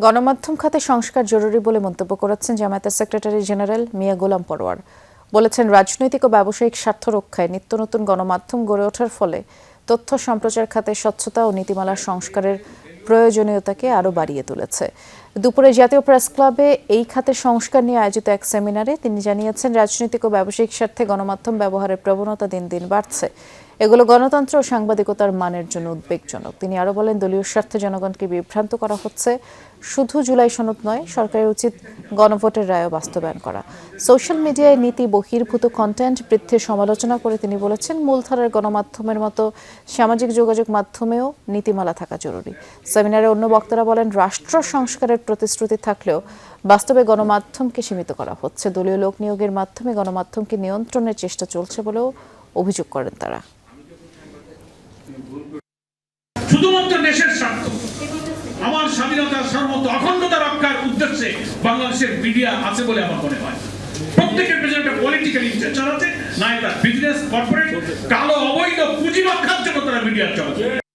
গণমাধ্যম খাতে সংস্কার জরুরি বলে মন্তব্য করেছেন জামায়াতের সেক্রেটারি জেনারেল মিয়া গোলাম পরোয়ার। বলেছেন, রাজনৈতিক ও ব্যবসায়িক স্বার্থ রক্ষায় নিত্য নতুন গণমাধ্যম গড়ে ওঠার ফলে তথ্য সম্প্রচার খাতে স্বচ্ছতা ও নীতিমালা সংস্কারের প্রয়োজনীয়তাকে আরও বাড়িয়ে তুলেছে। দুপুরে জাতীয় প্রেস ক্লাবে এই খাতের সংস্কার নিয়ে আয়োজিত এক সেমিনারে তিনি জানিয়েছেন, রাজনৈতিক ও ব্যবসায়িক স্বার্থে গণমাধ্যম ব্যবহারের প্রবণতা দিন দিন বাড়ছে। এগুলো গণতন্ত্র ও সাংবাদিকতার মানের জন্য উদ্বেগজনক। তিনি আরও বলেন, দলীয় স্বার্থে জনগণকে বিভ্রান্ত করা হচ্ছে। শুধু জুলাই সনদ নয়, সরকারের উচিত গণভোটের রায়ও বাস্তবায়ন করা। সোশ্যাল মিডিয়ায় নীতি বহির্ভূত কন্টেন্ট বৃদ্ধির সমালোচনা করে তিনি বলেছেন, মূলধারার গণমাধ্যমের মতো সামাজিক যোগাযোগ মাধ্যমেও নীতিমালা থাকা জরুরি। সেমিনারে অন্য বক্তারা বলেন, রাষ্ট্র সংস্কারের প্রতিশ্রুতি থাকলেও বাস্তবে গণমাধ্যমকে সীমিত করা হচ্ছে। দলীয় লোক নিয়োগের মাধ্যমে গণমাধ্যমকে নিয়ন্ত্রণের চেষ্টা চলছে বলেও অভিযোগ করেন তারা। শুধুমাত্র দেশের স্বার্থ, আমার স্বাধীনতা সার্বভৌমত্ব অখণ্ডতা রক্ষার উদ্দেশ্যে বাংলাদেশের মিডিয়া আছে বলে আমার মনে হয়। প্রত্যেকের পেছনে একটা পলিটিক্যাল ইন্টেনশন আছে, না এটা বিজনেস কর্পোরেট কালো অবৈধ পুঁজি রক্ষার জন্য তারা মিডিয়া চলে।